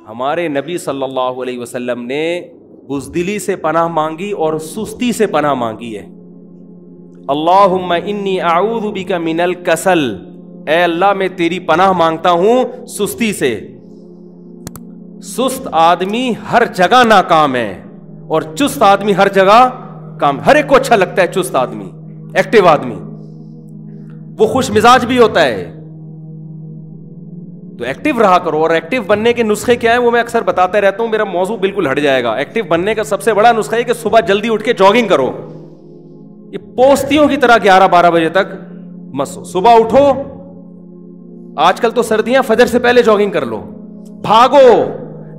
ہمارے نبی صلی اللہ علیہ وسلم نے بزدلی سے پناہ مانگی اور سستی سے پناہ مانگی ہے. اللہم انی اعوذ بک من الکسل، اے اللہ میں تیری پناہ مانگتا ہوں سستی سے. سست آدمی ہر جگہ ناکام ہے اور چست آدمی ہر جگہ کام. ہر ایک کو اچھا لگتا ہے چست آدمی، ایکٹیو آدمی، وہ خوش مزاج بھی ہوتا ہے. تو ایکٹیو رہا کرو. اور ایکٹیو بننے کے نسخے کیا ہیں وہ میں اکثر بتاتا رہتا ہوں، میرا موضوع بالکل ہٹ جائے گا. ایکٹیو بننے کا سب سے بڑا نسخہ ہے کہ صبح جلدی اٹھ کے جاگنگ کرو. یہ پوستیوں کی طرح 11-12 بجے تک مت سو. صبح اٹھو، آج کل تو سردیاں، فجر سے پہلے جاگنگ کر لو. بھاگو،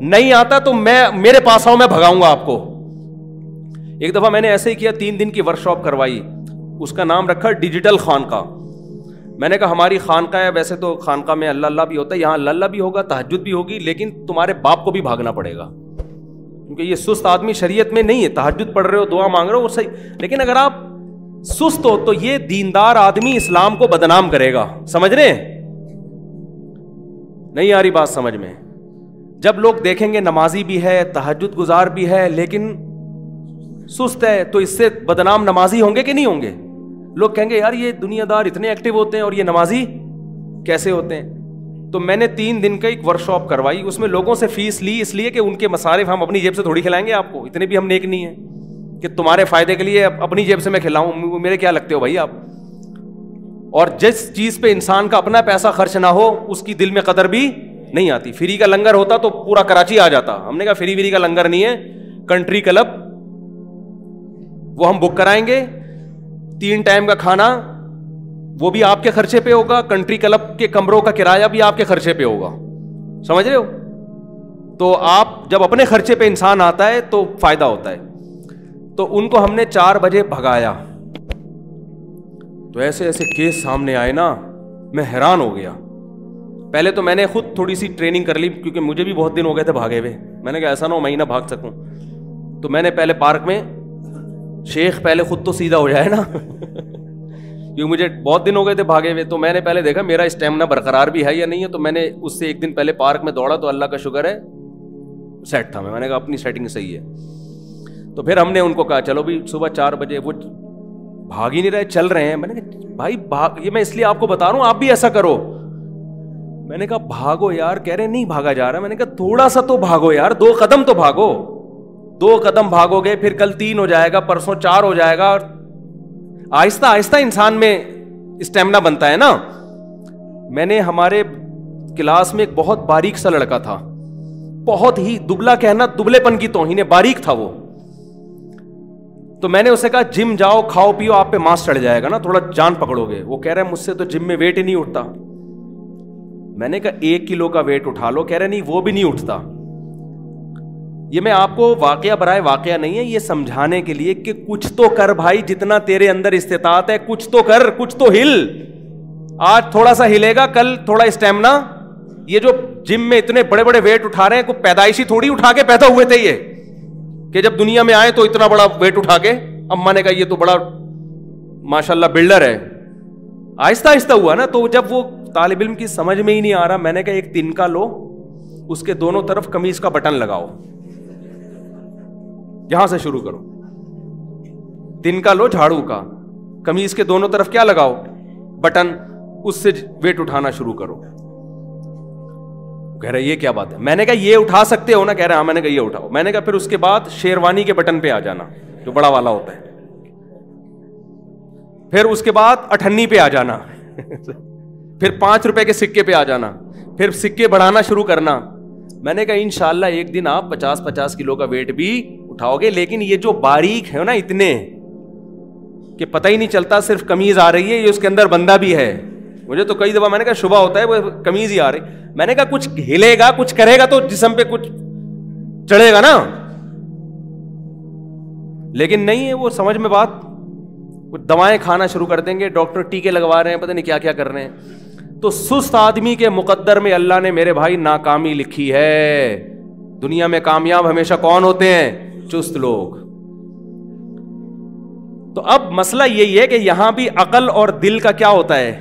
نہیں آتا تو میرے پاس آؤ، میں بھگاؤں گا آپ کو. ایک دفعہ میں نے ایسے ہی کیا، 3 دن کی ورکشاپ کروائی، اس کا نام رکھا ڈیجیٹل خانقاہ. میں نے کہا ہماری خانقاہ ہے، ویسے تو خانقاہ میں اللہ بھی ہوتا ہے، یہاں اللہ بھی ہوگا، تہجد بھی ہوگی، لیکن تمہارے باپ کو بھی بھاگنا پڑے گا، کیونکہ یہ سست آدمی شریعت میں نہیں ہے. تہجد پڑھ رہے ہو، دعا مانگ رہے ہو، وہ صحیح، لیکن اگر آپ سست ہو تو یہ دیندار آدمی اسلام کو بدنام کرے گا. سمجھ رہے ہیں؟ نہیں آ رہی بات سمجھ میں؟ جب لوگ دیکھیں گے نمازی بھی ہے، تہجد گزار بھی ہے، لیکن سست ہے، تو اس سے بدنام نمازی ہوں گے کہ نہیں ہوں گے؟ لوگ کہیں گے یار یہ دنیا دار اتنے ایکٹیو ہوتے ہیں اور یہ نمازی کیسے ہوتے ہیں؟ تو میں نے 3 دن کا ایک ورکشاپ کروائی، اس میں لوگوں سے فیس لی، اس لیے کہ ان کے مصارف ہم اپنی جیب سے تھوڑی کھلائیں گے آپ کو. اتنے بھی ہم نیک نہیں ہیں کہ تمہارے فائدے کے لیے اپنی جیب سے میں کھلاؤں. میرے کیا لگتے ہو بھائی آپ؟ اور جس چیز پہ انسان کا اپنا پیسہ خرچ نہ ہو اس کی دل میں قدر بھی نہیں آتی. فری کا لنگر ہوتا تو پورا کراچی آ جاتا. ہم نے کہا فری کا لنگر نہیں ہے، کنٹری کلب وہ ہم بک کرائیں گے، 3 ٹائم کا کھانا وہ بھی آپ کے خرچے پہ ہوگا، کنٹری کلب کے کمروں کا کرایہ بھی آپ کے خرچے پہ ہوگا. سمجھ رہے ہو؟ تو آپ جب اپنے خرچے پہ انسان آتا ہے تو فائدہ ہوتا ہے. تو ان کو ہم نے 4 بجے بھگایا، تو ایسے ایسے کیس سامنے آئے نا، میں حیران ہو گیا. پہلے تو میں نے خود تھوڑی سی ٹریننگ کر لی، کیونکہ مجھے بھی بہت دن ہو گئے تھے بھاگے ہوئے. میں نے کہا ایسا نہ ہو میں ہی نہ بھاگ سکوں. تو میں نے پہلے پارک میں، شیخ پہلے خود تو سیدھا ہو جائے نا کیونکہ مجھے بہت دن ہو گئے تھے بھاگے ہوئے. تو میں نے پہلے دیکھا میرا اسٹیمنا برقرار بھی ہے یا نہیں ہے. تو میں نے اس سے 1 دن پہلے پارک میں دوڑا، تو اللہ کا شکر ہے سیٹ تھا. میں نے کہا اپنی سیٹنگ صحیح ہے. تو پھر ہم نے ان کو کہا چلو بھی صبح 4 بجے، وہ بھاگ ہی نہیں رہے، چل رہے ہیں. میں نے کہا بھائی یہ میں اس لیے آپ کو بتا رہا ہوں آپ بھی ایسا کرو. میں نے کہا بھاگو یار. کہہ رہے نہیں بھاگا جا رہا. میں نے کہا تھوڑا سا تو بھاگو یار، 2 قدم تو بھاگو. 2 قدم بھاگو گے، پھر کل 3 ہو جائے گا، پرسوں 4 ہو جائے گا، اور آہستہ آہستہ انسان میں اسٹیمنا بنتا ہے نا. میں نے ہمارے کلاس میں ایک بہت باریک سا لڑکا تھا، بہت ہی دبلا، کہنا دبلے پن کی توہین، باریک تھا وہ. تو میں نے اسے کہا جم جاؤ، کھاؤ پیو، آپ پہ ماس چڑھ جائے گا نا، تھوڑا جان پکڑو گے. وہ کہہ رہا ہے مجھ سے تو جم میں ویٹ ہی نہیں اٹھتا. میں نے کہا 1 کلو کا ویٹ اٹھا لو. کہہ رہے نہیں وہ بھی نہیں اٹھتا. یہ میں آپ کو واقعہ برائے واقعہ نہیں ہے، یہ سمجھانے کے لیے کہ کچھ تو کر بھائی، جتنا تیرے اندر استطاعت ہے کچھ تو کر، کچھ تو ہل. آج تھوڑا سا ہلے گا، کل تھوڑا اسٹیمنا. یہ جو جم میں اتنے بڑے بڑے ویٹ اٹھا رہے ہیں، کوئی پیدائشی تھوڑی اٹھا کے پیدا ہوئے تھے یہ کہ جب دنیا میں آئے تو اتنا بڑا ویٹ اٹھا کے اما نے کہا یہ تو بڑا ماشاءاللہ بلڈر ہے. آہستہ آہستہ ہوا نا. تو جب وہ طالب علم کی سمجھ میں ہی نہیں آ رہا، میں نے کہا ایک تنکا لو، اس کے دونوں طرف قمیض کا بٹن لگاؤ، یہاں سے شروع کرو. تنکا لو جھاڑو کا، قمیض کے دونوں طرف کیا لگاؤ؟ بٹن. اس سے ویٹ اٹھانا شروع کرو. کہہ رہے یہ کیا بات ہے؟ میں نے کہا یہ اٹھا سکتے ہو نا؟ کہہ رہے ہاں. میں نے کہا یہ اٹھاؤ. میں نے کہا پھر اس کے بعد شیروانی کے بٹن پہ آ جانا جو بڑا والا ہوتا ہے، پھر اس کے بعد 98 پہ آ جانا پھر 5 روپے کے سکے پہ آ جانا، پھر سکے بڑھانا شروع کرنا. میں نے کہا انشاءاللہ ایک دن آپ 50 کلو کا ویٹ بھی اٹھاؤ گے. لیکن یہ جو باریک ہے نا اتنے کہ پتہ ہی نہیں چلتا، صرف قمیض آ رہی ہے، یہ اس کے اندر بندہ بھی ہے. مجھے تو کئی دفعہ میں نے کہا شبہ ہوتا ہے وہ قمیض ہی آ رہی. میں نے کہا کچھ ہلے گا، کچھ کرے گا تو جسم پہ کچھ چڑھے گا نا. لیکن نہیں ہے وہ سمجھ میں بات. کچھ دوائیں کھانا شروع کر دیں گے، ڈاکٹر ٹیکے لگوا رہے ہیں، پتہ نہیں کیا کیا کر رہے ہیں. تو سست آدمی کے مقدر میں اللہ نے میرے بھائی ناکامی لکھی ہے. دنیا میں کامیاب ہمیشہ کون ہوتے ہیں؟ چست لوگ. تو اب مسئلہ یہی ہے کہ یہاں بھی عقل اور دل کا کیا ہوتا ہے؟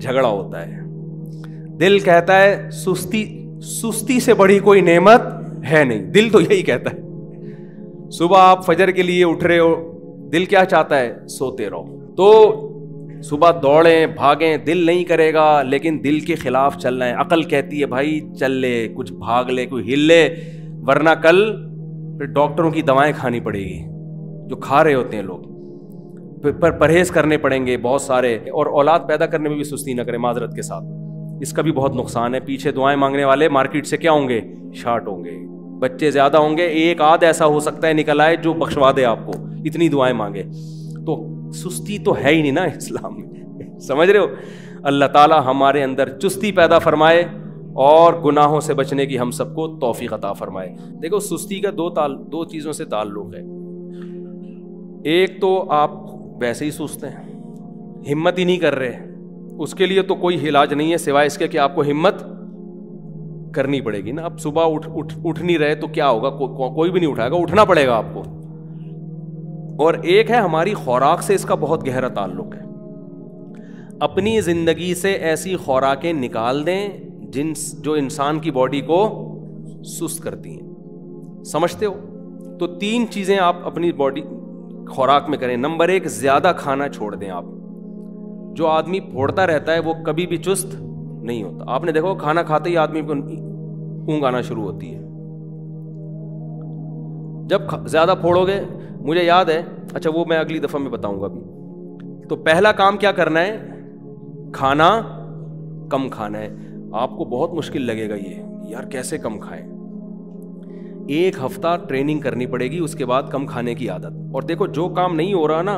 جھگڑا ہوتا ہے. دل کہتا ہے سستی سے بڑی کوئی نعمت ہے نہیں, دل تو یہی کہتا ہے. صبح آپ فجر کے لیے اٹھ رہے ہو, دل کیا چاہتا ہے؟ سوتے رہو. تو صبح دوڑیں بھاگیں, دل نہیں کرے گا, لیکن دل کے خلاف چلنا ہے. عقل کہتی ہے بھائی چل لے, کچھ بھاگ لے, کوئی ہل لے, ورنہ کل پھر ڈاکٹروں کی دوائیں کھانی پڑے گی جو کھا رہے ہوتے ہیں لوگ, پر پرہیز کرنے پڑیں گے بہت سارے. اور اولاد پیدا کرنے میں بھی سستی نہ کریں معذرت کے ساتھ, اس کا بھی بہت نقصان ہے. پیچھے دعائیں مانگنے والے مارکیٹ سے کیا ہوں گے؟ شارٹ ہوں گے. بچے زیادہ ہوں گے, ایک آدھ ایسا ہو سکتا ہے نکل آئے جو بخشوا دے آپ کو, اتنی دعائیں مانگے. تو سستی تو ہے ہی نہیں نا اسلام میں, سمجھ رہے ہو؟ اللہ تعالیٰ ہمارے اندر چستی پیدا فرمائے اور گناہوں سے بچنے کی ہم سب کو توفیق عطا فرمائے. دیکھو سستی کا دو چیزوں سے تعلق ہے. ایک تو آپ ویسے ہی سستے ہیں, ہمت ہی نہیں کر رہے, اس کے لیے تو کوئی علاج نہیں ہے سوائے اس کے کہ آپ کو ہمت کرنی پڑے گی نا. اب صبح اٹھ نہیں رہے تو کیا ہوگا؟ کوئی بھی نہیں اٹھائے گا, اٹھنا پڑے گا آپ کو. اور ایک ہے ہماری خوراک سے اس کا بہت گہرا تعلق ہے. اپنی زندگی سے ایسی خوراکیں نکال دیں جو انسان کی باڈی کو سست کرتی ہیں. سمجھتے ہو؟ تو 3 چیزیں آپ اپنی باڈی خوراک میں کریں. نمبر 1, زیادہ کھانا چھوڑ دیں آپ. جو آدمی پھوڑتا رہتا ہے وہ کبھی بھی چست نہیں ہوتا. آپ نے دیکھو کھانا کھاتے ہی آدمی کو اونگ آنا شروع ہوتی ہے. جب زیادہ پھوڑو گے, مجھے یاد ہے, اچھا وہ میں اگلی دفعہ میں بتاؤں گا ابھی. تو پہلا کام کیا کرنا ہے؟ کھانا کم کھانا ہے. آپ کو بہت مشکل لگے گا یہ, یار کیسے کم کھائیں. 1 ہفتہ ٹریننگ کرنی پڑے گی, اس کے بعد کم کھانے کی عادت. اور دیکھو جو کام نہیں ہو رہا نا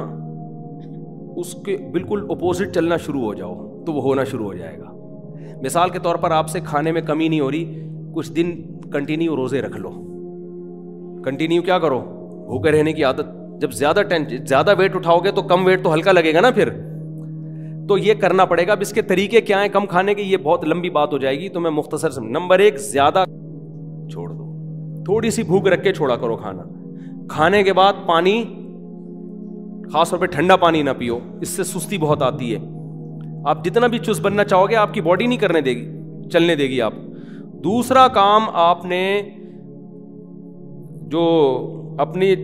اس کے بالکل اپوزٹ چلنا شروع ہو جاؤ تو وہ ہونا شروع ہو جائے گا. مثال کے طور پر آپ سے کھانے میں کمی نہیں ہو رہی, کچھ دن کنٹینیو روزے رکھ لو. کنٹینیو کیا کرو؟ بھوکے رہنے کی عادت. جب زیادہ ویٹ اٹھاؤ گے تو کم ویٹ تو ہلکا لگے گا نا پھر. تو یہ کرنا پڑے گا. اب اس کے طریقے کیا ہیں کم کھانے کے, یہ بہت لمبی بات ہو جائے گی تو میں مختصر سے. نمبر 1, زیادہ چھوڑ دو, تھوڑی سی بھوک رکھ کے چھوڑا کرو کھانا. کھانے کے بعد پانی, خاص طور پہ ٹھنڈا پانی نہ پیو, اس سے سستی بہت آتی ہے. آپ جتنا بھی چست بننا چاہو گے آپ کی باڈی نہیں کرنے دے گی, چلنے دے گی آپ. دوسرا کام آپ نے جو اپنی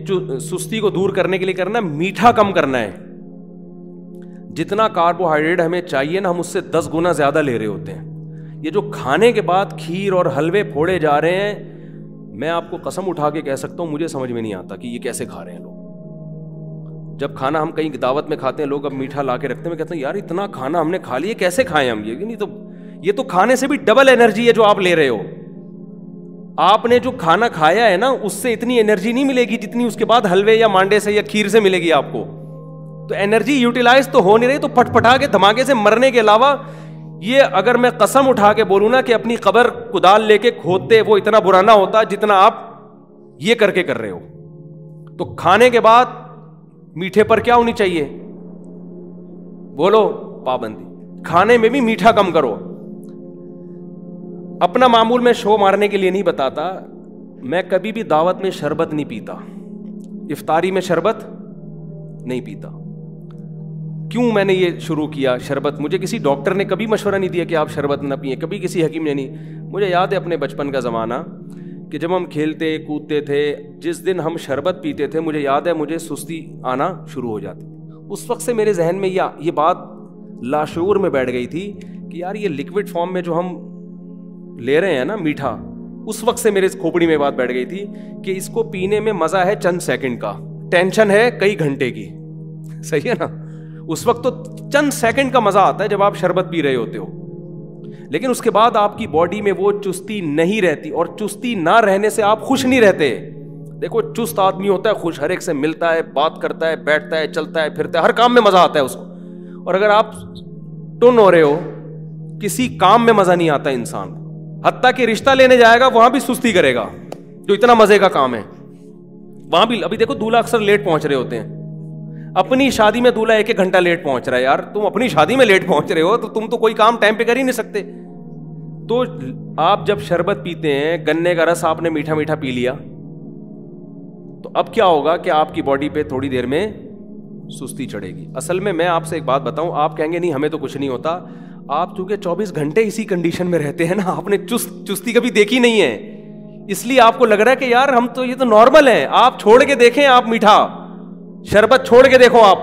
سستی کو دور کرنے کے لیے کرنا, میٹھا کم کرنا ہے. جتنا کاربوہائیڈریٹ ہمیں چاہیے نا, ہم اس سے 10 گنا زیادہ لے رہے ہوتے ہیں. یہ جو کھانے کے بعد کھیر اور حلوے پھوڑے جا رہے ہیں, میں آپ کو قسم اٹھا کے کہہ سکتا ہوں مجھے سمجھ میں نہیں آتا کہ یہ کیسے کھا رہے ہیں لوگ. جب کھانا ہم کہیں دعوت میں کھاتے ہیں, لوگ اب میٹھا لا کے رکھتے ہیں, میں کہتا ہوں یار اتنا کھانا ہم نے کھا لیا, کیسے کھائیں ہم یہ؟ نہیں تو یہ تو کھانے سے بھی ڈبل انرجی ہے جو آپ لے رہے ہو. آپ نے جو کھانا کھایا ہے نا اس سے اتنی انرجی نہیں ملے گی جتنی اس کے بعد حلوے یا مانڈے سے یا کھیر سے ملے گی آپ کو. تو انرجی یوٹیلائز تو ہو نہیں رہی, تو پٹ پٹا کے دھماکے سے مرنے کے علاوہ یہ اگر میں قسم اٹھا کے بولوں نا کہ اپنی قبر کدال لے کے کھودتے وہ اتنا برا نہ ہوتا جتنا آپ یہ کر کے کر رہے ہو. تو کھانے کے بعد میٹھے پر کیا ہونی چاہیے؟ بولو, پابندی. کھانے میں بھی میٹھا کم کرو. اپنا معمول میں شو مارنے کے لیے نہیں بتاتا, میں کبھی بھی دعوت میں شربت نہیں پیتا, افطاری میں شربت نہیں پیتا. کیوں میں نے یہ شروع کیا شربت؟ مجھے کسی ڈاکٹر نے کبھی مشورہ نہیں دیا کہ آپ شربت نہ پئیں, کبھی کسی حکیم نے نہیں. مجھے یاد ہے اپنے بچپن کا زمانہ کہ جب ہم کھیلتے کودتے تھے, جس دن ہم شربت پیتے تھے مجھے یاد ہے مجھے سستی آنا شروع ہو جاتی. اس وقت سے میرے ذہن میں یہ بات لاشعور میں بیٹھ گئی تھی کہ یار یہ لکوڈ فارم میں جو ہم لے رہے ہیں نا میٹھا, اس وقت سے میرے کھوپڑی میں بات بیٹھ گئی تھی کہ اس کو پینے میں مزہ ہے چند سیکنڈ کا, ٹینشن ہے کئی گھنٹے کی. صحیح ہے نا؟ اس وقت تو چند سیکنڈ کا مزہ آتا ہے جب آپ شربت پی رہے ہوتے ہو, لیکن اس کے بعد آپ کی باڈی میں وہ چستی نہیں رہتی, اور چستی نہ رہنے سے آپ خوش نہیں رہتے. دیکھو چست آدمی ہوتا ہے خوش, ہر ایک سے ملتا ہے, بات کرتا ہے, بیٹھتا ہے, چلتا ہے, پھرتا ہے, ہر کام میں مزہ آتا ہے اس کو. اور اگر آپ ٹن ہو رہے ہو, کسی کام میں مزہ نہیں آتا انسان کو. حتیٰ کہ رشتہ لینے جائے گا وہاں بھی سستی کرے گا, جو اتنا مزے کا کام ہے وہاں بھی. ابھی دیکھو دولہا اکثر لیٹ پہنچ رہے ہوتے ہیں, اپنی شادی میں دولہا 1 گھنٹہ لیٹ پہنچ رہا ہے. یار تم اپنی شادی میں لیٹ پہنچ رہے ہو تو تم تو کوئی کام ٹائم پہ کر ہی نہیں سکتے. تو آپ جب شربت پیتے ہیں, گنے کا رس آپ نے میٹھا میٹھا پی لیا, تو اب کیا ہوگا کہ آپ کی باڈی پہ تھوڑی دیر میں سستی چڑھے گی. اصل میں آپ سے ایک بات بتاؤں, آپ کہیں گے نہیں ہمیں تو کچھ نہیں ہوتا. آپ چونکہ 24 گھنٹے اسی کنڈیشن میں رہتے ہیں نا, آپ نے چستی کبھی دیکھی نہیں ہے. اس لیے آپ کو لگ رہا ہے کہ یار ہم تو یہ تو نارمل ہیں. آپ چھوڑ کے دیکھیں, آپ میٹھا شربت چھوڑ کے دیکھو, آپ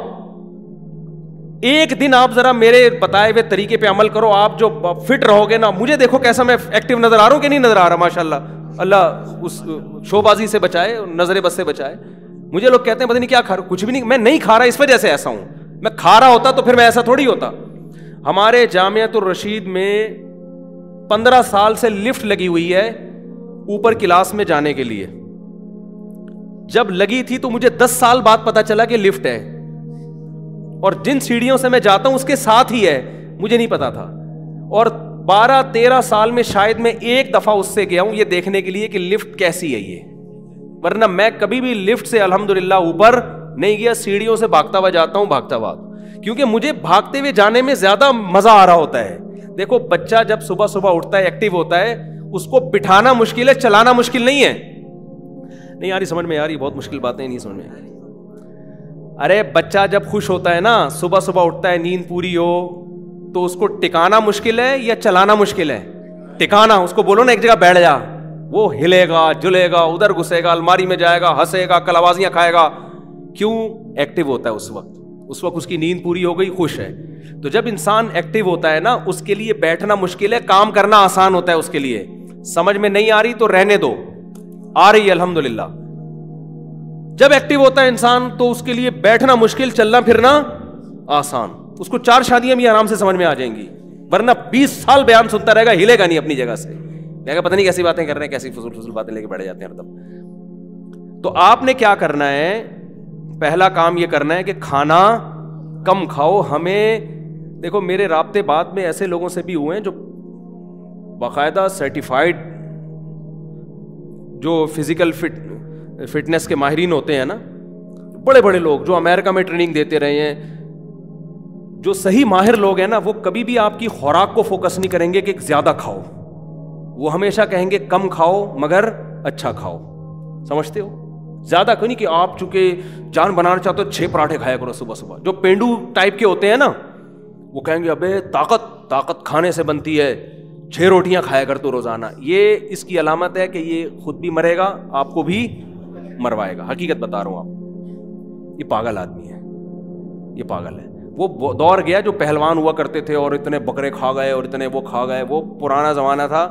ایک دن آپ ذرا میرے بتائے ہوئے طریقے پہ عمل کرو, آپ جو فٹ رہو گے نا. مجھے دیکھو کیسا میں ایکٹیو نظر آ رہا ہوں کہ نہیں نظر آ رہا, ماشاء اللہ. اللہ اس شو بازی سے بچائے, نظر بس سے بچائے. مجھے لوگ کہتے ہیں پتہ نہیں کیا کھا رہا, کچھ بھی نہیں, میں نہیں کھا رہا اس وجہ سے ایسا ہوں. میں کھا رہا ہوتا تو پھر میں ایسا تھوڑی ہوتا. ہمارے جامعۃ الرشید میں 15 سال سے لفٹ لگی ہوئی ہے اوپر کلاس میں جانے کے لیے. جب لگی تھی تو مجھے 10 سال بعد پتا چلا کہ لفٹ ہے, اور جن سیڑھیوں سے میں جاتا ہوں اس کے ساتھ ہی ہے, مجھے نہیں پتا تھا. اور 12-13 سال میں شاید میں ایک دفعہ اس سے گیا ہوں یہ دیکھنے کے لیے کہ لفٹ کیسی ہے یہ, ورنہ میں کبھی بھی لفٹ سے الحمدللہ اوپر نہیں گیا. سیڑھیوں سے بھاگتا ہوا جاتا ہوں, بھاگتا ہوا, کیونکہ مجھے بھاگتے ہوئے جانے میں زیادہ مزہ آ رہا ہوتا ہے. دیکھو بچہ جب صبح صبح اٹھتا ہے, ایکٹیو ہوتا ہے, اس کو بٹھانا مشکل ہے, چلانا مشکل نہیں ہے. نہیں آ رہی سمجھ میں, یار یہ بہت مشکل باتیں نہیں سمجھ میں. ارے بچہ جب خوش ہوتا ہے نا, صبح صبح اٹھتا ہے, نیند پوری ہو, تو اس کو ٹکانا مشکل ہے یا چلانا مشکل ہے؟ ٹکانا. اس کو بولو نا ایک جگہ بیٹھ جا, وہ ہلے گا, جلے گا, ادھر گھسے گا, الماری میں جائے گا, ہنسے گا, کلوازیاں کھائے گا. کیوں؟ ایکٹیو ہوتا ہے اس وقت اس کی نیند پوری ہو گئی, خوش ہے. تو جب انسان ایکٹیو ہوتا ہے نا, اس کے لیے بیٹھنا مشکل ہے, کام کرنا آسان ہوتا ہے اس کے لیے. سمجھ میں نہیں آ رہی تو رہنے دو, آ رہی ہے الحمدللہ. جب ایکٹیو ہوتا ہے انسان تو اس کے لیے بیٹھنا مشکل, چلنا پھرنا آسان. اس کو 4 شادیاں بھی آرام سے سمجھ میں آ جائیں گی, ورنہ 20 سال بیان سنتا رہے گا, ہلے گا نہیں اپنی جگہ سے. میں پتہ نہیں کیسی باتیں کر رہے ہیں, کیسی فضول باتیں لے کے بیٹھ جاتے ہیں ہر دم. تو آپ نے کیا کرنا ہے, پہلا کام یہ کرنا ہے کہ کھانا کم کھاؤ. ہمیں دیکھو میرے رابطے بعد میں ایسے لوگوں سے بھی ہوئے ہیں جو باقاعدہ سرٹیفائڈ جو فزیکل فٹنس کے ماہرین ہوتے ہیں نا, بڑے بڑے لوگ جو امریکہ میں ٹریننگ دیتے رہے ہیں, جو صحیح ماہر لوگ ہیں نا, وہ کبھی بھی آپ کی خوراک کو فوکس نہیں کریں گے کہ زیادہ کھاؤ. وہ ہمیشہ کہیں گے کم کھاؤ مگر اچھا کھاؤ. سمجھتے ہو؟ زیادہ کوئی نہیں کہ آپ چونکہ جان بنانا چاہتے ہو 6 پراٹھے کھایا کرو صبح صبح. جو پینڈو ٹائپ کے ہوتے ہیں نا, وہ کہیں گے ابے طاقت کھانے سے بنتی ہے, 6 روٹیاں کھایا کر تو روزانہ. یہ اس کی علامت ہے کہ یہ خود بھی مرے گا, آپ کو بھی مروائے گا. حقیقت بتا رہا ہوں آپ, یہ پاگل آدمی ہے, یہ پاگل ہے. وہ دور گیا جو پہلوان ہوا کرتے تھے اور اتنے بکرے کھا گئے اور اتنے وہ کھا گئے. وہ پرانا زمانہ تھا,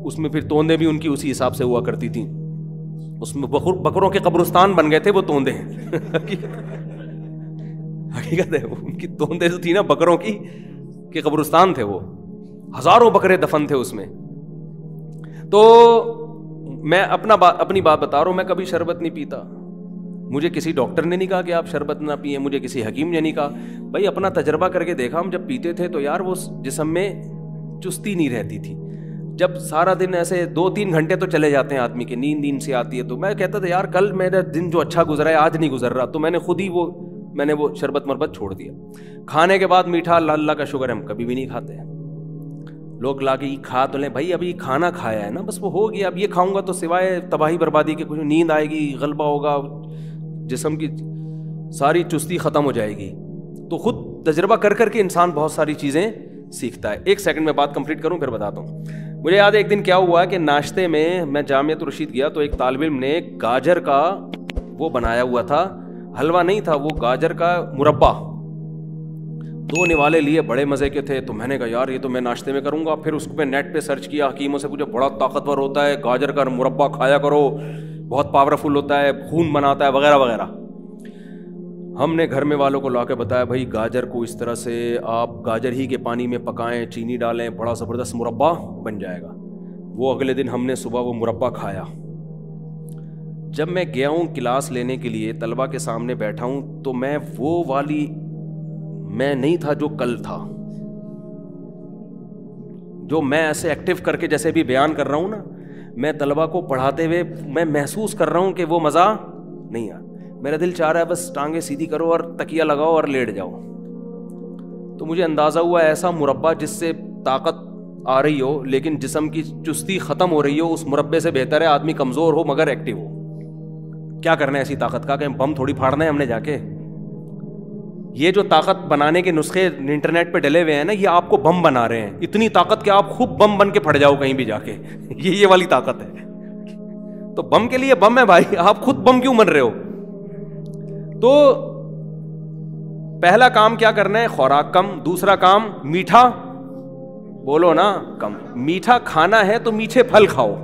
اس میں پھر توندے بھی ان کی اسی حساب سے ہوا کرتی تھیں. اس میں بکروں کے قبرستان بن گئے تھے وہ توندے. حقیقت ہے, ان کی توندے تھی نا بکروں کی کہ قبرستان تھے, وہ ہزاروں بکرے دفن تھے اس میں. تو میں اپنی بات بتا رہا ہوں, میں کبھی شربت نہیں پیتا. مجھے کسی ڈاکٹر نے نہیں کہا کہ آپ شربت نہ پئیں, مجھے کسی حکیم نے نہیں کہا. بھائی اپنا تجربہ کر کے دیکھا, ہم جب پیتے تھے تو یار وہ جسم میں چستی نہیں رہتی تھی. جب سارا دن ایسے 2-3 گھنٹے تو چلے جاتے ہیں آدمی کے, نیند سے آتی ہے. تو میں کہتا تھا یار کل میرا دن جو اچھا گزرا ہے آج نہیں گزر رہا. تو میں نے خود ہی میں نے وہ شربت مربت چھوڑ دیا. کھانے کے بعد میٹھا اللہ کا شکر ہم کبھی بھی نہیں کھاتے. لوگ لا کے کھا تو لیں, بھائی ابھی کھانا کھایا ہے نا, بس وہ ہو گیا. اب یہ کھاؤں گا تو سوائے تباہی بربادی کے کچھ, نیند آئے گی, غلبہ ہوگا, جسم کی ساری چستی ختم ہو جائے گی. تو خود تجربہ کر کے انسان بہت ساری چیزیں سیکھتا ہے. 1 سیکنڈ میں بات کمپلیٹ کروں پھر بتاتا ہوں. مجھے یاد ہے ایک دن کیا ہوا کہ ناشتے میں جامعۃ الرشید گیا تو ایک طالب علم نے گاجر کا وہ بنایا ہوا تھا, حلوہ نہیں تھا, وہ گاجر کا مربع. 2 نوالے لیے, بڑے مزے کے تھے. تو میں نے کہا یار یہ تو میں ناشتے میں کروں گا. پھر اس پہ نیٹ پہ سرچ کیا, حکیموں سے پوچھا, بڑا طاقتور ہوتا ہے گاجر کا مربع, کھایا کرو, بہت پاورفل ہوتا ہے, خون بناتا ہے وغیرہ وغیرہ. ہم نے گھر میں والوں کو لا کے بتایا بھائی گاجر کو اس طرح سے آپ گاجر ہی کے پانی میں پکائیں, چینی ڈالیں, بڑا زبردست مربع بن جائے گا. وہ اگلے دن ہم نے صبح وہ مربع کھایا. جب میں گیا ہوں کلاس لینے کے لیے, طلبہ کے سامنے بیٹھا ہوں, تو میں وہ والی میں نہیں تھا جو کل تھا. جو میں ایسے ایکٹیو کر کے جیسے بھی بیان کر رہا ہوں نا, میں طلبہ کو پڑھاتے ہوئے میں محسوس کر رہا ہوں کہ وہ مزہ نہیں آ. میرا دل چاہ رہا ہے بس ٹانگیں سیدھی کرو اور تکیہ لگاؤ اور لیٹ جاؤ. تو مجھے اندازہ ہوا ایسا مربع جس سے طاقت آ رہی ہو لیکن جسم کی چستی ختم ہو رہی ہو, اس مربے سے بہتر ہے آدمی کمزور ہو مگر ایکٹیو ہو. کیا کرنا ہے ایسی طاقت کا, کہ بم تھوڑی پھاڑنا ہے ہم نے جا کے. یہ جو طاقت بنانے کے نسخے انٹرنیٹ پہ ڈلے ہوئے ہیں نا, یہ آپ کو بم بنا رہے ہیں. اتنی طاقت کہ آپ خوب بم بن کے پھٹ جاؤ کہیں بھی جا کے. یہ والی طاقت ہے. تو بم کے لیے بم ہے بھائی, آپ خود بم کیوں بن رہے ہو؟ تو پہلا کام کیا کرنا ہے؟ خوراک کم. دوسرا کام میٹھا بولو نا کم. میٹھا کھانا ہے تو میٹھے پھل کھاؤ.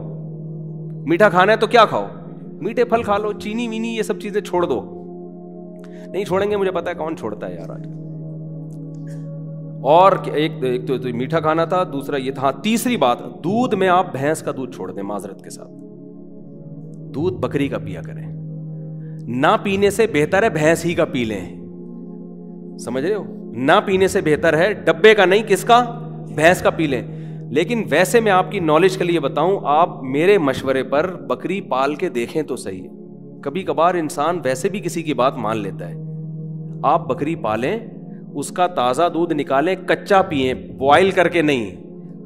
میٹھا کھانا ہے تو کیا کھاؤ؟ میٹھے پھل کھا لو. چینی وینی یہ سب چیزیں چھوڑ دو. نہیں چھوڑیں گے, مجھے پتا ہے کون چھوڑتا ہے یار آج. اور ایک تو میٹھا کھانا تھا, دوسرا یہ تھا. تیسری بات, دودھ میں آپ بھینس کا دودھ چھوڑ دیں معذرت کے ساتھ. دودھ بکری کا پیا کریں. نہ پینے سے بہتر ہے بھینس ہی کا پی لیں. سمجھ رہے ہو؟ نہ پینے سے بہتر ہے ڈبے کا نہیں, کس کا؟ بھینس کا پی لیں. لیکن ویسے میں آپ کی نالج کے لیے بتاؤں, آپ میرے مشورے پر بکری پال کے دیکھیں تو صحیح. کبھی کبھار انسان ویسے بھی کسی کی بات مان لیتا ہے. آپ بکری پالیں, اس کا تازہ دودھ نکالیں, کچا پئیں, بوائل کر کے نہیں.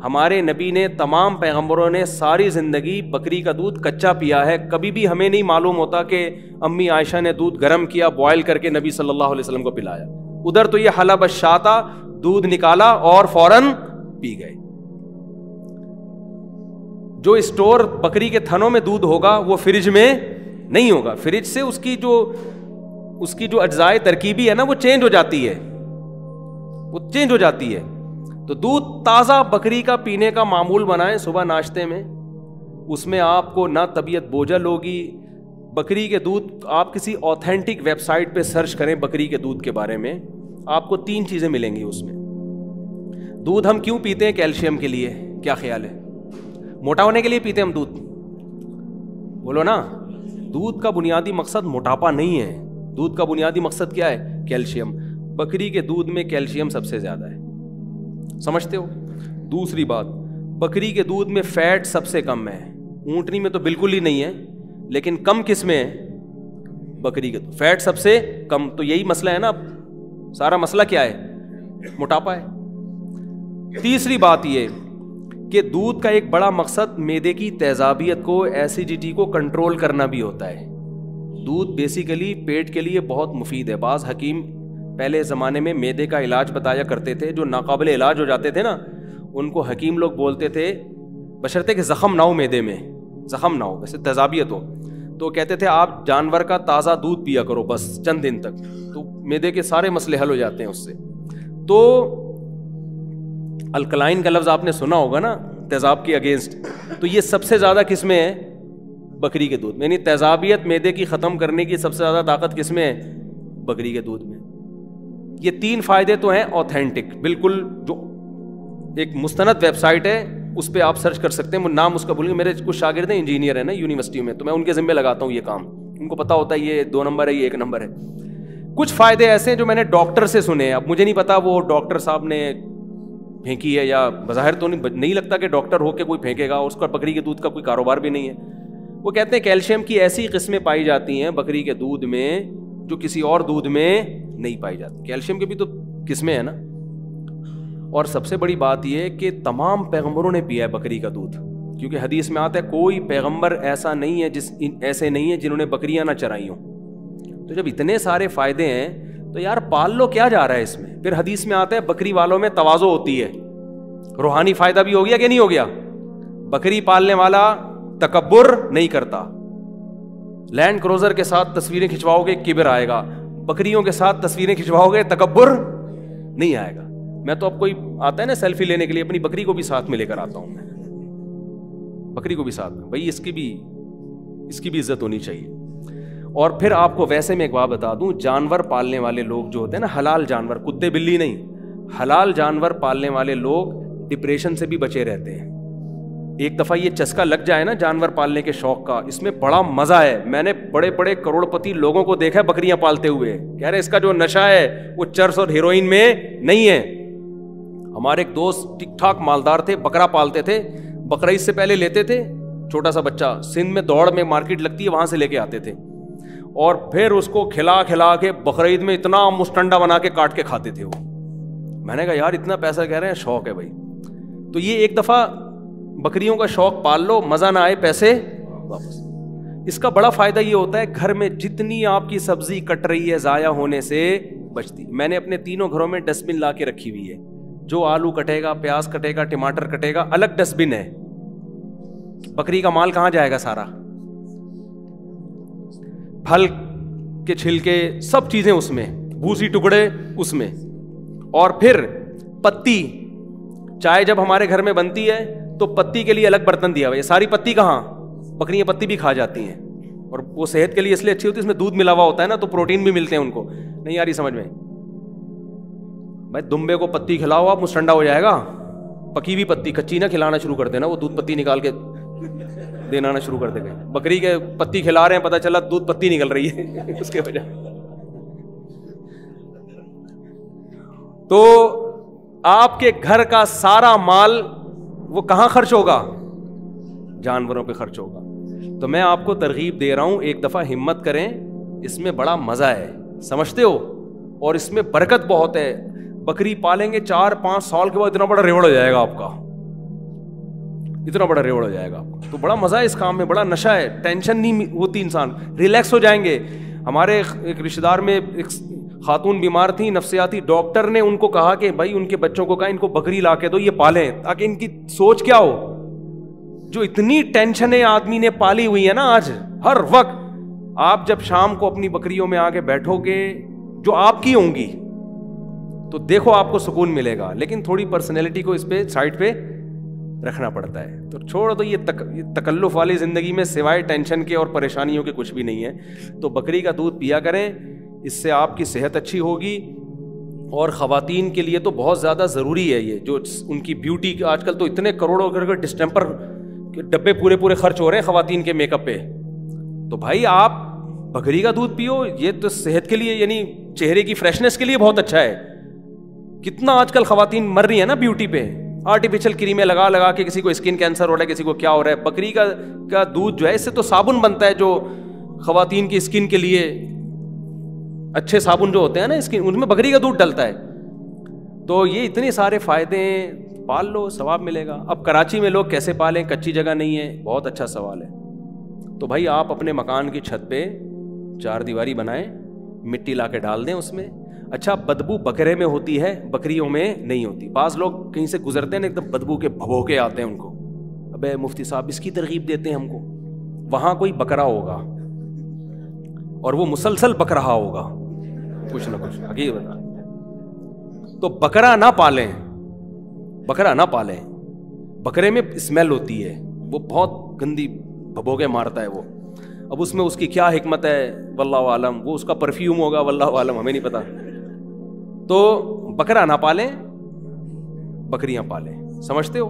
ہمارے نبی نے, تمام پیغمبروں نے ساری زندگی بکری کا دودھ کچا پیا ہے. کبھی بھی ہمیں نہیں معلوم ہوتا کہ امی عائشہ نے دودھ گرم کیا, بوائل کر کے نبی صلی اللہ علیہ وسلم کو پلایا. ادھر تو یہ حلب الشاۃ, دودھ نکالا اور فوراً پی گئے. جو اسٹور بکری کے تھنوں میں دودھ ہوگا وہ فریج میں نہیں ہوگا. فریج سے اس کی جو اجزائے ترکیبی ہے نا وہ چینج ہو جاتی ہے, وہ چینج ہو جاتی ہے. تو دودھ تازہ بکری کا پینے کا معمول بنائیں صبح ناشتے میں. اس میں آپ کو نہ طبیعت بوجھل ہوگی. بکری کے دودھ, آپ کسی اوتھینٹک ویب سائٹ پہ سرچ کریں بکری کے دودھ کے بارے میں, آپ کو 3 چیزیں ملیں گی اس میں. دودھ ہم کیوں پیتے ہیں؟ کیلشیم کے لیے. کیا خیال ہے؟ موٹا ہونے کے لیے پیتے ہیں ہم دودھ؟ بولو نا. دودھ کا بنیادی مقصد موٹاپا نہیں ہے. دودھ کا بنیادی مقصد کیا ہے؟ کیلشیم. بکری کے دودھ میں کیلشیم سب سے زیادہ ہے, سمجھتے ہو؟ دوسری بات, بکری کے دودھ میں فیٹ سب سے کم ہے. اونٹنی میں تو بالکل ہی نہیں ہے, لیکن کم کس میں ہے؟ بکری کے دودھ. فیٹ سب سے کم. تو یہی مسئلہ ہے نا, سارا مسئلہ کیا ہے؟ موٹاپا ہے. تیسری بات یہ کہ دودھ کا ایک بڑا مقصد معدے کی تیزابیت کو, ایسیڈیٹی کو کنٹرول کرنا بھی ہوتا ہے. دودھ بیسیکلی پیٹ کے لیے بہت مفید ہے. بعض حکیم پہلے زمانے میں معدے کا علاج بتایا کرتے تھے. جو ناقابل علاج ہو جاتے تھے نا, ان کو حکیم لوگ بولتے تھے, بشرطے کہ زخم نہ ہو معدے میں, زخم نہ ہو, ویسے تیزابیت ہو, تو کہتے تھے آپ جانور کا تازہ دودھ پیا کرو بس چند دن تک, تو معدے کے سارے مسئلے حل ہو جاتے ہیں اس سے. تو الکلائن کا لفظ آپ نے سنا ہوگا نا, تیزاب کے اگینسٹ. تو یہ سب سے زیادہ کس میں ہے؟ بکری کے دودھ میں. یعنی تیزابیت معدے کی ختم کرنے کی سب سے زیادہ طاقت کس میں ہے؟ بکری کے دودھ میں. یہ 3 فائدے تو ہیں اوتھینٹک, بالکل. جو ایک مستند ویب سائٹ ہے اس پہ آپ سرچ کر سکتے ہیں, نام اس کا بھول گئے. میرے کچھ شاگرد ہیں انجینئر ہیں نا یونیورسٹی میں, تو میں ان کے ذمہ لگاتا ہوں یہ کام. ان کو پتا ہوتا ہے یہ 2 نمبر ہے, یہ 1 نمبر ہے. کچھ فائدے ایسے ہیں جو میں نے ڈاکٹر سے سنے. اب مجھے نہیں پتا وہ ڈاکٹر صاحب نے پھینکی ہے, یا بظاہر تو نہیں لگتا کہ ڈاکٹر ہو کے کوئی پھینکے گا, اور اس کا بکری کے دودھ کا کوئی کاروبار بھی نہیں ہے. وہ کہتے ہیں کیلشیم کی ایسی قسمیں پائی جاتی ہیں بکری کے دودھ میں جو کسی اور دودھ میں نہیں پائی جاتی. کیلشیم کی بھی تو قسمیں ہیں نا. اور سب سے بڑی بات یہ ہے کہ تمام پیغمبروں نے پیا ہے بکری کا دودھ, کیونکہ حدیث میں آتا ہے کوئی پیغمبر ایسا نہیں ہے ایسے نہیں ہے جنہوں نے بکریاں نہ چرائی ہوں. تو جب اتنے سارے فائدے ہیں تو یار پال لو, کیا جا رہا ہے اس میں. پھر حدیث میں آتا ہے بکری والوں میں تواضع ہوتی ہے. روحانی فائدہ بھی ہو گیا کہ نہیں ہو گیا؟ بکری پالنے والا تکبر نہیں کرتا. لینڈ کروزر کے ساتھ تصویریں کھنچواؤ گے کبر آئے گا, بکریوں کے ساتھ تصویریں کھنچواؤ گے تکبر نہیں آئے گا. میں تو اب کوئی آتا ہے نا سیلفی لینے کے لیے, اپنی بکری کو بھی ساتھ میں لے کر آتا ہوں میں, بکری کو بھی ساتھ میں. بھائی اس کی بھی عزت ہونی چاہیے. اور پھر آپ کو ویسے میں ایک بات بتا دوں, جانور پالنے والے لوگ جو ہوتے ہیں نا, حلال جانور, کتے بلی نہیں, حلال جانور پالنے والے لوگ ڈپریشن سے بھی بچے رہتے ہیں. ایک دفعہ یہ چسکا لگ جائے نا جانور پالنے کے شوق کا, اس میں بڑا مزہ ہے. میں نے بڑے بڑے کروڑ پتی لوگوں کو دیکھا ہے بکریاں پالتے ہوئے, کہہ رہے اس کا جو نشہ ہے وہ چرس اور ہیروئن میں نہیں ہے. ہمارے ایک دوست ٹھیک ٹھاک مالدار تھے, بکرا پالتے تھے. بکرا اس سے پہلے لیتے تھے, چھوٹا سا بچہ, سندھ میں دوڑ میں مارکیٹ لگتی ہے وہاں سے لے کے آتے تھے, اور پھر اس کو کھلا کے بقرعید میں اتنا مستنڈا بنا کے کاٹ کے کھاتے تھے وہ. میں نے کہا یار اتنا پیسہ کہہ رہے ہیں, شوق ہے بھائی. تو یہ ایک دفعہ بکریوں کا شوق پال لو, مزہ نہ آئے پیسے واپس. اس کا بڑا فائدہ یہ ہوتا ہے گھر میں جتنی آپ کی سبزی کٹ رہی ہے ضائع ہونے سے بچتی. میں نے اپنے 3 گھروں میں ڈسٹ بن لا کے رکھی ہوئی ہے. جو آلو کٹے گا, پیاز کٹے گا, ٹماٹر کٹے گا, الگ ڈسٹ بن ہے. بکری کا مال کہاں جائے گا؟ سارا پھل کے چھلکے سب چیزیں اس میں, بھوسی ٹکڑے اس میں, اور پھر پتی. چائے جب ہمارے گھر میں بنتی ہے تو پتی کے لیے الگ برتن دیا ہوا ہے. یہ ساری پتی کہاں, بکریاں پتی بھی کھا جاتی ہیں, اور وہ صحت کے لیے اس لیے اچھی ہوتی ہے, اس میں دودھ ملا ہوا ہوتا ہے نا, تو پروٹین بھی ملتے ہیں ان کو. نہیں آ رہی سمجھ میں بھائی؟ دمبے کو پتی کھلاؤ آپ, مسٹنڈا ہو جائے گا. پکی ہوئی پتی, کچی نہ کھلانا شروع کر دینا, وہ دودھ پتی نکال کے دینا نہ شروع کر دے گا. بکری کے پتی کھلا رہے ہیں, پتہ چلا دودھ پتی نکل رہی ہے اس کے وجہ. تو آپ کے گھر کا سارا مال وہ کہاں خرچ ہوگا؟ جانوروں پہ خرچ ہوگا. تو میں آپ کو ترغیب دے رہا ہوں, ایک دفعہ ہمت کریں, اس میں بڑا مزہ ہے, سمجھتے ہو, اور اس میں برکت بہت ہے. بکری پالیں گے 4-5 سال کے بعد اتنا بڑا ریوڑ ہو جائے گا آپ کا, اتنا بڑا ریوڑ ہو جائے گا آپ کا. تو بڑا مزہ ہے اس کام میں, بڑا نشہ ہے, ٹینشن نہیں ہوتی, انسان ریلیکس ہو جائیں گے. ہمارے ایک رشتہ دار میں ایک خاتون بیمار تھی, نفسیاتی, ڈاکٹر نے ان کو کہا کہ بھائی ان کے بچوں کو کہا ان کو بکری لا کے دو, یہ پالیں, تاکہ ان کی سوچ کیا ہو. جو اتنی ٹینشنیں آدمی نے پالی ہوئی ہیں نا آج, ہر وقت آپ جب شام کو اپنی بکریوں میں آ کے بیٹھو گے جو آپ کی ہوں گی, تو دیکھو آپ کو سکون ملے گا. لیکن تھوڑی پرسنالٹی کو اس پہ سائڈ پہ رکھنا پڑتا ہے. تو چھوڑ دو یہ تکلف والی زندگی میں سوائے ٹینشن کے اور پریشانیوں کے کچھ بھی نہیں ہے. تو بکری کا دودھ پیا کریں, اس سے آپ کی صحت اچھی ہوگی. اور خواتین کے لیے تو بہت زیادہ ضروری ہے یہ, جو ان کی بیوٹی, آج کل تو اتنے کروڑوں کے ڈسٹمپر کے ڈبے پورے خرچ ہو رہے ہیں خواتین کے میک اپ پہ. تو بھائی آپ بکری کا دودھ پیو, یہ تو صحت کے لیے, یعنی چہرے کی فریشنس کے لیے بہت اچھا ہے. کتنا آج کل خواتین مر رہی ہیں نا بیوٹی پہ, آرٹیفیشل کریمیں لگا کے, کسی کو اسکن کینسر ہو رہا ہے, کسی کو کیا ہو رہا ہے. بکری کا دودھ جو ہے, اس سے تو صابن بنتا ہے جو خواتین کی اسکن کے لیے اچھے صابن جو ہوتے ہیں نا اسکن, ان میں بکری کا دودھ ڈلتا ہے. تو یہ اتنے سارے فائدے ہیں, پال لو, ثواب ملے گا. اب کراچی میں لوگ کیسے پالیں, کچی جگہ نہیں ہے, بہت اچھا سوال ہے. تو بھائی آپ اپنے مکان کی چھت پہ 4 دیواری بنائیں, مٹی لا کے ڈال دیں اس میں. اچھا, بدبو بکرے میں ہوتی ہے, بکریوں میں نہیں ہوتی. بعض لوگ کہیں سے گزرتے ہیں نا, ایک دم بدبو کے بھبوکے آتے ہیں ان کو. ابے مفتی صاحب اس کی ترغیب دیتے ہیں ہم کو. وہاں کوئی بکرا ہوگا اور وہ مسلسل بک رہا ہوگا کچھ نہ کچھ, حقیقت بتا. تو بکرا نہ پالیں, بکرا نہ پالیں. بکرے میں اسمیل ہوتی ہے, وہ بہت گندی بھبوکے مارتا ہے وہ. اب اس میں اس کی کیا حکمت ہے واللہ عالم, وہ اس کا پرفیوم ہوگا واللہ عالم, ہمیں نہیں پتا. تو بکرا نہ پالیں, بکریاں پالیں, سمجھتے ہو.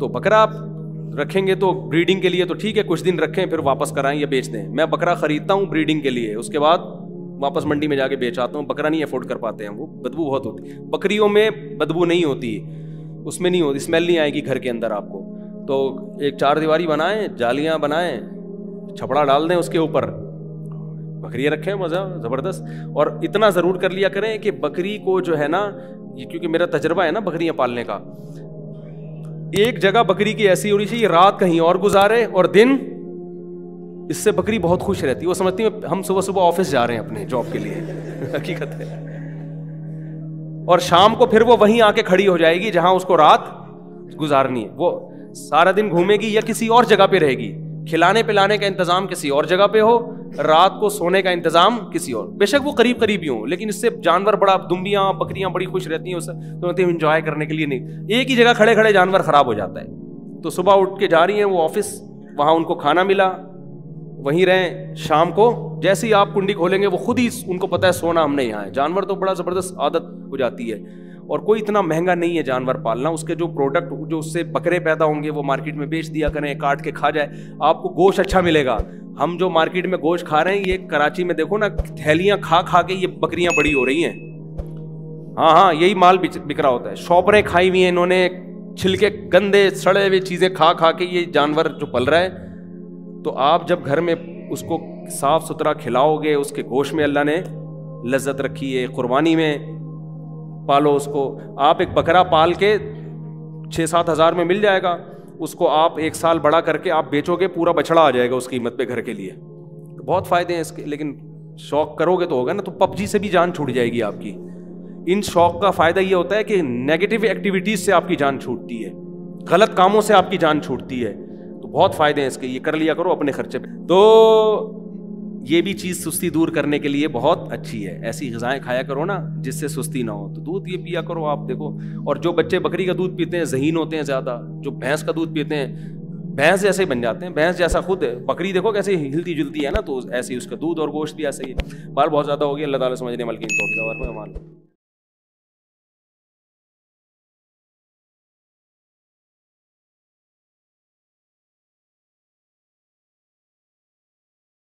تو بکرا آپ رکھیں گے تو بریڈنگ کے لیے تو ٹھیک ہے, کچھ دن رکھیں پھر واپس کرائیں یا بیچ دیں. میں بکرا خریدتا ہوں بریڈنگ کے لیے, اس کے بعد واپس منڈی میں جا کے بیچ آتا ہوں. بکرا نہیں افورڈ کر پاتے ہیں, وہ بدبو بہت ہوتی ہے. بکریوں میں بدبو نہیں ہوتی, اس میں نہیں ہوتی, اسمیل نہیں آئے گی گھر کے اندر آپ کو. تو ایک 4 دیواری بنائیں, جالیاں بنائیں, چھپڑا ڈال دیں اس کے اوپر, بکریاں رکھیں, مزہ زبردست. اور اتنا ضرور کر لیا کریں کہ بکری کو جو ہے نا, یہ کیونکہ میرا تجربہ ہے نا بکریاں پالنے کا, ایک جگہ بکری کی ایسی ہونی چاہیے رات کہیں اور گزارے اور دن اس سے بکری بہت خوش رہتی ہے. وہ سمجھتی ہے ہم صبح آفس جا رہے ہیں اپنے جاب کے لیے, حقیقت ہے. اور شام کو پھر وہ وہیں آ کے کھڑی ہو جائے گی جہاں اس کو رات گزارنی ہے. وہ سارا دن گھومے گی یا کسی اور جگہ پہ رہے گی. کھلانے پلانے کا انتظام کسی اور جگہ پہ ہو, رات کو سونے کا انتظام کسی اور. بے شک وہ قریب ہی ہوں, لیکن اس سے جانور بڑا, دمبیاں بکریاں بڑی خوش رہتی ہیں, تو انجوائے کرنے کے لیے نہیں. ایک ہی جگہ کھڑے جانور خراب ہو جاتا ہے. تو صبح اٹھ کے جا رہی ہیں وہ آفس, وہاں ان کو کھانا ملا, وہیں رہیں. شام کو جیسے ہی آپ کنڈی کھولیں گے وہ خود ہی, ان کو پتا ہے سونا ہم نے یہاں ہے. جانور تو بڑا زبردست عادت ہو جاتی ہے. اور کوئی اتنا مہنگا نہیں ہے جانور پالنا. اس کے جو پروڈکٹ, جو اس سے بکرے پیدا ہوں گے, وہ مارکیٹ میں بیچ دیا کریں, کاٹ کے کھا جائے, آپ کو گوشت اچھا ملے گا. ہم جو مارکیٹ میں گوشت کھا رہے ہیں, یہ کراچی میں دیکھو نا, تھیلیاں کھا کے یہ بکریاں بڑی ہو رہی ہیں. ہاں یہی مال بک رہا ہوتا ہے. شوپریں کھائی ہوئی ہیں انہوں نے, چھلکے گندے سڑے ہوئے چیزیں کھا کے یہ جانور جو پل رہا ہے. تو آپ جب گھر میں اس کو صاف ستھرا کھلاؤ گے, اس کے گوشت میں اللہ نے لذت رکھی ہے, قربانی میں پالو اس کو. آپ ایک بکرا پال کے 6-7 ہزار میں مل جائے گا, اس کو آپ 1 سال بڑا کر کے آپ بیچو گے, پورا بچڑا آ جائے گا اس قیمت پہ گھر کے لیے. تو بہت فائدے ہیں اس کے, لیکن شوق کرو گے تو ہوگا نا. تو PUBG سے بھی جان چھوٹ جائے گی آپ کی. ان شوق کا فائدہ یہ ہوتا ہے کہ نیگیٹو ایکٹیویٹیز سے آپ کی جان چھوٹتی ہے, غلط کاموں سے آپ کی جان چھوٹتی ہے. تو بہت فائدے ہیں اس کے, یہ کر لیا کرو اپنے خرچے پہ. تو یہ بھی چیز سستی دور کرنے کے لیے بہت اچھی ہے. ایسی غذائیں کھایا کرو نا جس سے سستی نہ ہو. تو دودھ یہ پیا کرو آپ. دیکھو, اور جو بچے بکری کا دودھ پیتے ہیں ذہین ہوتے ہیں زیادہ, جو بھینس کا دودھ پیتے ہیں بھینس جیسے ہی بن جاتے ہیں, بھینس جیسا خود ہے. بکری دیکھو کیسے ہلتی جلتی ہے نا, تو ایسے ہی اس کا دودھ اور گوشت بھی ایسے ہی. بال بہت زیادہ ہو گیا. اللہ تعالیٰ سمجھنے والے کی توفیق عطا فرمائے.